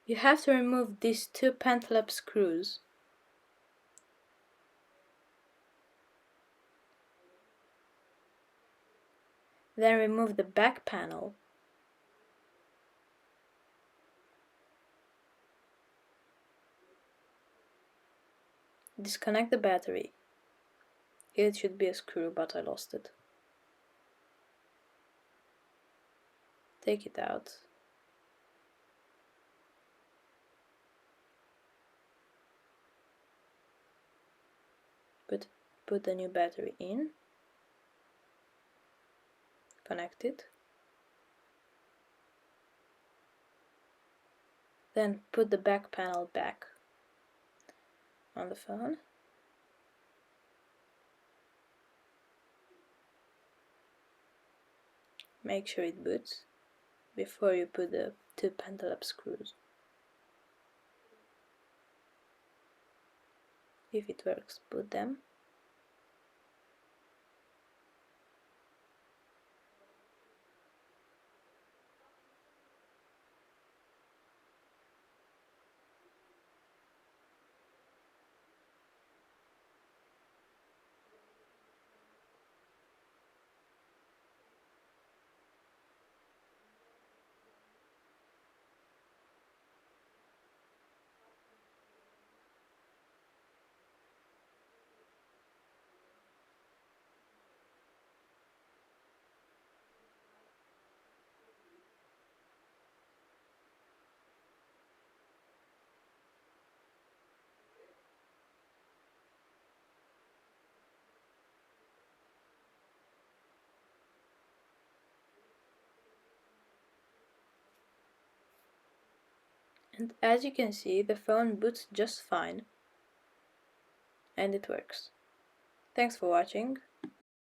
You have to remove these two Pentaleb screws. Then remove the back panel. Disconnect the battery. It should be a screw, but I lost it. Take it out. Put the new battery in. Connect it. Then put the back panel back on the phone. Make sure it boots before you put the two Pentaleb screws. If it works, put them. And as you can see, the phone boots just fine. And it works. Thanks for watching.